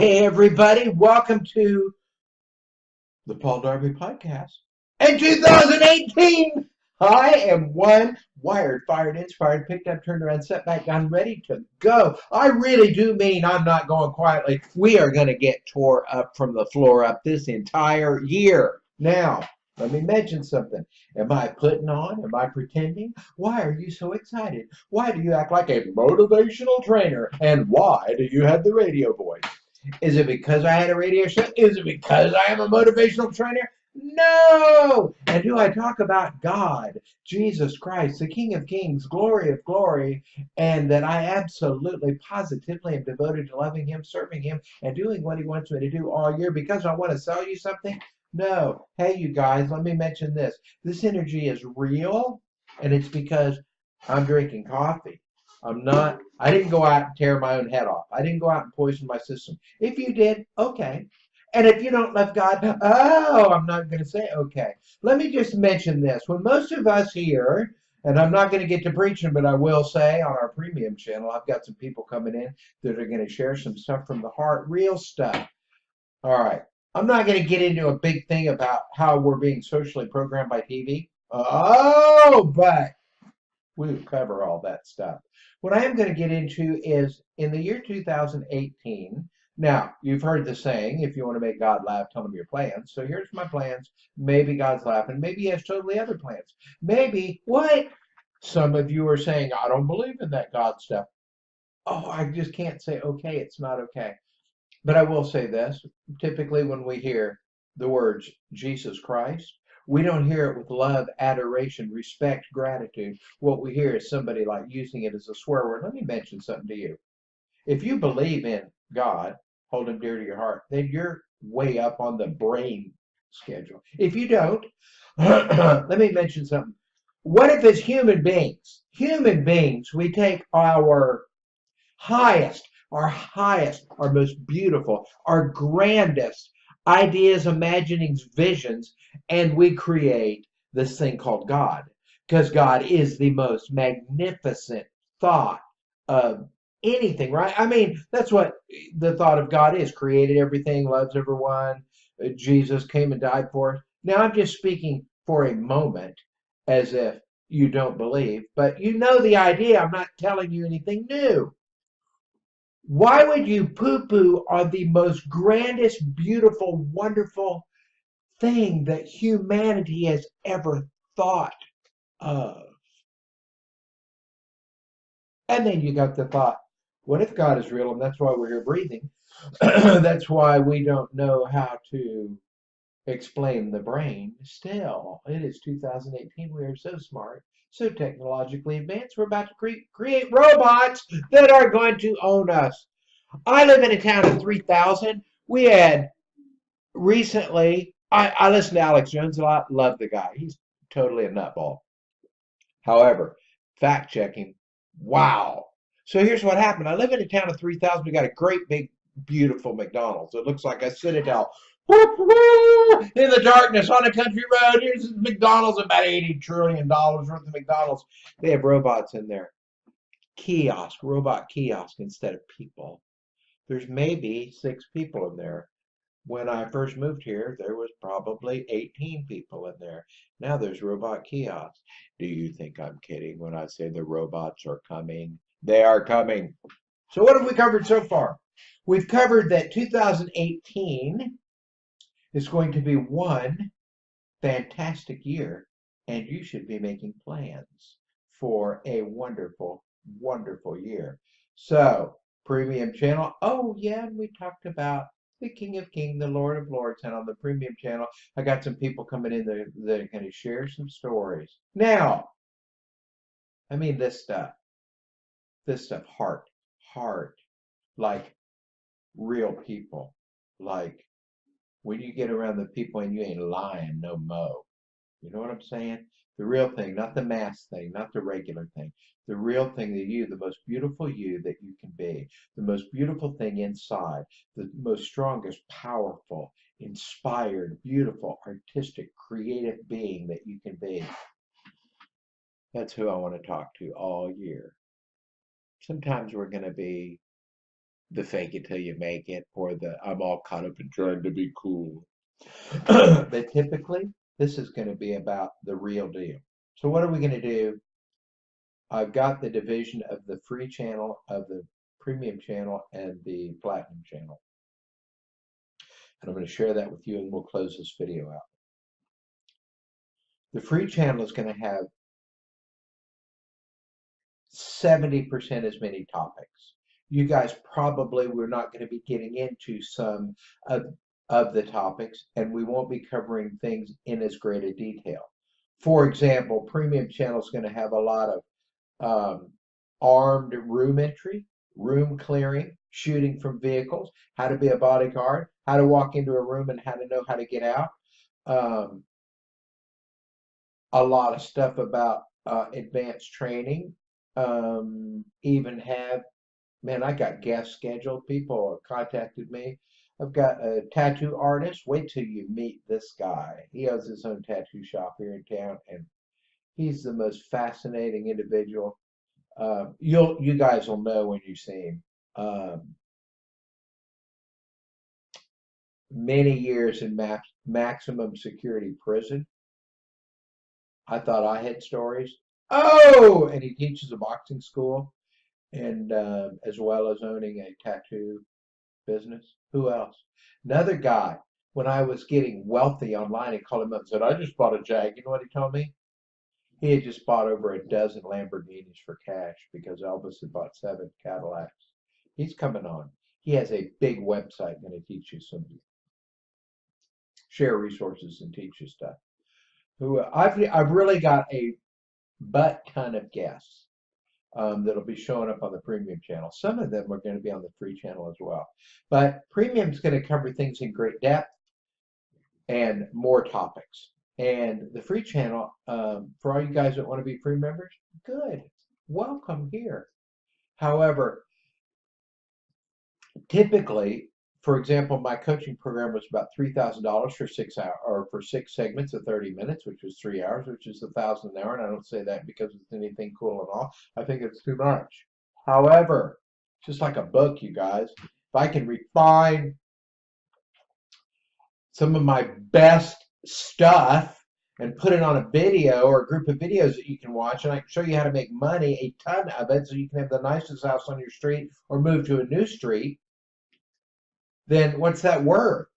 Hey, everybody, welcome to the Paul Darby podcast. In 2018, I am one wired, fired, inspired, picked up, turned around, set back down, ready to go. I really do mean I'm not going quietly. We are going to get tore up from the floor up this entire year. Now, let me mention something. Am I putting on? Am I pretending? Why are you so excited? Why do you act like a motivational trainer? And why do you have the radio voice? Is it because I had a radio show? Is it because I am a motivational trainer? No! And do I talk about God, Jesus Christ, the King of Kings, glory of glory, and that I absolutely, positively am devoted to loving Him, serving Him, and doing what He wants me to do all year because I want to sell you something? No. Hey, you guys, let me mention this. This energy is real, and it's because I'm drinking coffee. I didn't go out and tear my own head off. I didn't go out and poison my system. If you did, okay. And if you don't love God, oh, I'm not going to say okay. Let me just mention this. When most of us here, and I'm not going to get to preaching, but I will say on our premium channel, I've got some people coming in that are going to share some stuff from the heart, real stuff. All right. I'm not going to get into a big thing about how we're being socially programmed by TV. Oh, but we'll cover all that stuff. What I am going to get into is in the year 2018. Now, you've heard the saying, if you want to make God laugh, tell him your plans. So here's my plans. Maybe God's laughing. Maybe he has totally other plans. Maybe, what? Some of you are saying, I don't believe in that God stuff. Oh, I just can't say, okay, it's not okay. But I will say this. Typically, when we hear the words Jesus Christ, we don't hear it with love, adoration, respect, gratitude. What we hear is somebody like using it as a swear word. Let me mention something to you. If you believe in God, hold him dear to your heart, then you're way up on the brain schedule. If you don't, let me mention something. What if as human beings, we take our highest, our most beautiful, our grandest ideas, imaginings, visions, and we create this thing called God. Because God is the most magnificent thought of anything, right? I mean, that's what the thought of God is. Created everything, loves everyone. Jesus came and died for us. Now, I'm just speaking for a moment as if you don't believe, but you know the idea. I'm not telling you anything new. Why would you poo poo on the most grandest, beautiful, wonderful thing that humanity has ever thought of? And then you got the thought, what if God is real and that's why we're here breathing? That's why we don't know how to explain the brain. Still, it is 2018. We are so smart, so technologically advanced. We're about to create robots that are going to own us. I live in a town of 3,000. We had recently, I listen to Alex Jones a lot, love the guy. He's totally a nutball. However, fact checking, wow. So here's what happened. I live in a town of 3,000. We got a great big, beautiful McDonald's. It looks like a citadel. In the darkness on a country road. Here's McDonald's, about $80 trillion worth of McDonald's. They have robots in there. Robot kiosk instead of people. There's maybe 6 people in there. When I first moved here, there was probably 18 people in there. Now there's robot kiosks. Do you think I'm kidding when I say the robots are coming? They are coming. So what have we covered so far? We've covered that 2018 is going to be one fantastic year, and you should be making plans for a wonderful, wonderful year. So, premium channel. Oh, yeah, and we talked about the King of Kings, the Lord of Lords, and on the premium channel, I got some people coming in that are going to share some stories. Now, I mean, this stuff, heart, like real people, like when you get around the people and you ain't lying no mo. You know what I'm saying? The real thing, not the mask thing, not the regular thing. The real thing, the most beautiful you that you can be, the most beautiful thing inside, the most strongest, powerful, inspired, beautiful, artistic, creative being that you can be. That's who I want to talk to all year. Sometimes we're going to be the fake it till you make it or the I'm all caught up in trying to be cool. But typically, this is going to be about the real deal. So what are we going to do? I've got the division of the free channel, of the premium channel, and the platinum channel. And I'm going to share that with you, and we'll close this video out. The free channel is going to have 70% as many topics. You guys probably, we're not going to be getting into some of the topics, and we won't be covering things in as great a detail. For example, premium channel is going to have a lot of armed room entry, room clearing, shooting from vehicles, how to be a bodyguard, how to walk into a room and how to know how to get out. A lot of stuff about advanced training. Even have, man, I got guests scheduled. People have contacted me. I've got a tattoo artist. Wait till you meet this guy. He has his own tattoo shop here in town, and he's the most fascinating individual. You guys will know when you see him. Many years in maximum security prison. I thought I had stories. Oh, and he teaches a boxing school, and as well as owning a tattoo business. Who else? Another guy. When I was getting wealthy online, he called him up and said, "I just bought a Jag." You know what he told me? He had just bought over a dozen Lamborghinis for cash because Elvis had bought 7 Cadillacs. He's coming on. He has a big website going to teach you some, share resources and teach you stuff. I've really got a butt ton of guests that'll be showing up on the premium channel. Some of them are going to be on the free channel as well. But premium is going to cover things in great depth and more topics. And the free channel, for all you guys that want to be free members, good. Welcome here. However, typically, for example, my coaching program was about $3,000 for 6 hours, or for 6 segments of 30 minutes, which was 3 hours, which is $1,000 an hour. And I don't say that because it's anything cool at all. I think it's too much. However, just like a book, you guys, if I can refine some of my best stuff and put it on a video or a group of videos that you can watch, and I can show you how to make money, a ton of it, so you can have the nicest house on your street or move to a new street, then what's that worth?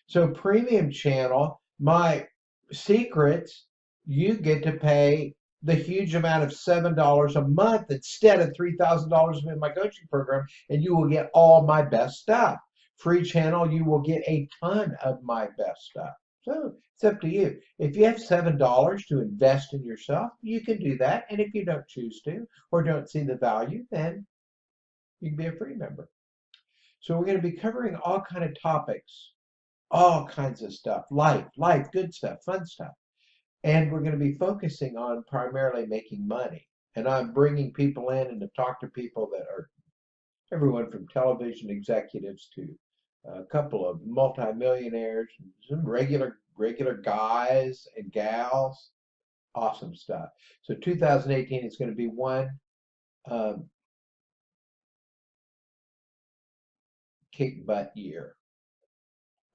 So premium channel, my secrets, you get to pay the huge amount of $7 a month instead of $3,000 in my coaching program, and you will get all my best stuff. Free channel, you will get a ton of my best stuff. So it's up to you. If you have $7 to invest in yourself, you can do that. And if you don't choose to or don't see the value, then you can be a free member. So we're going to be covering all kind of topics, all kinds of stuff, life, good stuff, fun stuff. And we're going to be focusing on primarily making money. And I'm bringing people in and to talk to people that are everyone from television executives to a couple of multimillionaires, some regular guys and gals. Awesome stuff. So 2018 is going to be one kick butt year.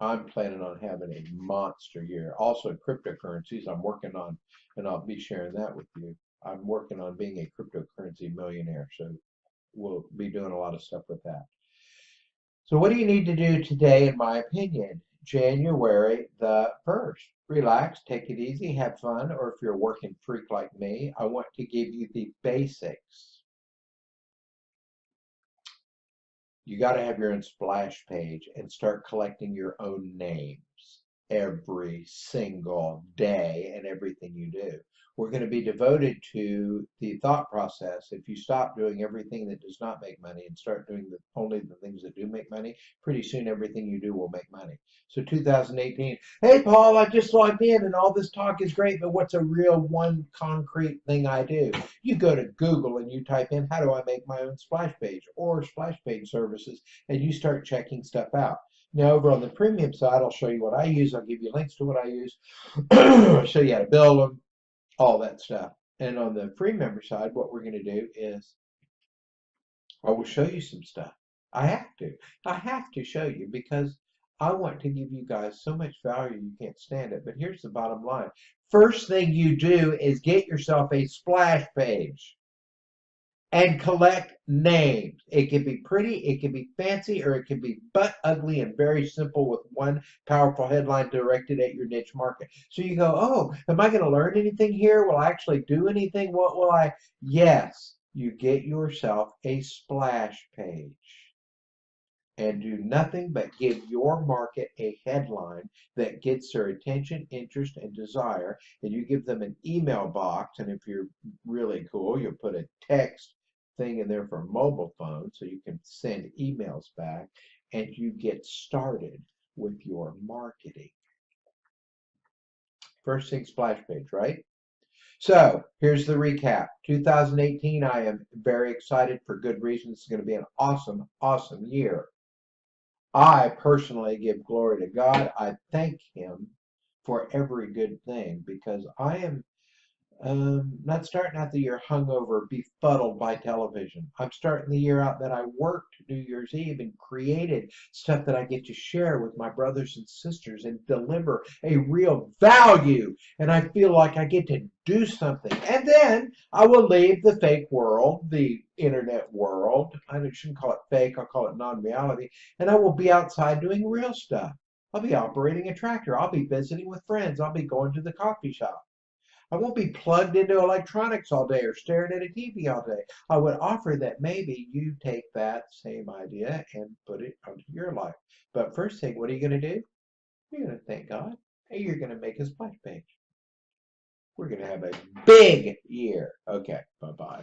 I'm planning on having a monster year. Also, cryptocurrencies, I'm working on, and I'll be sharing that with you. I'm working on being a cryptocurrency millionaire, so we'll be doing a lot of stuff with that. So what do you need to do today, in my opinion? January the 1st. Relax, take it easy, have fun, or if you're a working freak like me, I want to give you the basics. You got to have your own splash page and start collecting your own names every single day and everything you do. We're going to be devoted to the thought process. If you stop doing everything that does not make money and start doing only the things that do make money, pretty soon everything you do will make money. So 2018, hey, Paul, I just logged in and all this talk is great, but what's a real one concrete thing I do? You go to Google and you type in, how do I make my own splash page or splash page services, and you start checking stuff out. Now, over on the premium side, I'll show you what I use. I'll give you links to what I use. I'll show you how to build them, all that stuff. And on the free member side, what we're going to do is I will show you some stuff. I have to. I have to show you because I want to give you guys so much value you can't stand it. But here's the bottom line. First thing you do is get yourself a splash page and collect names. It can be pretty, it can be fancy, or it can be butt ugly and very simple with one powerful headline directed at your niche market. So you go, oh, am I going to learn anything here? Will I actually do anything? What will I? Yes, you get yourself a splash page and do nothing but give your market a headline that gets their attention, interest, and desire. And you give them an email box. And if you're really cool, you'll put a text thing in there for a mobile phone so you can send emails back, and you get started with your marketing. First thing, splash page, right? So here's the recap. 2018, I am very excited for good reasons. It's going to be an awesome, awesome year. I personally give glory to God. I thank Him for every good thing because I am not starting out the year hungover, befuddled by television. I'm starting the year out that I worked New Year's Eve and created stuff that I get to share with my brothers and sisters and deliver a real value. And I feel like I get to do something. And then I will leave the fake world, the internet world. I shouldn't call it fake, I'll call it non-reality. And I will be outside doing real stuff. I'll be operating a tractor. I'll be visiting with friends. I'll be going to the coffee shop. I won't be plugged into electronics all day or staring at a TV all day. I would offer that maybe you take that same idea and put it onto your life. But first thing, what are you going to do? You're going to thank God and you're going to make a splash page. We're going to have a big year. Okay, bye-bye.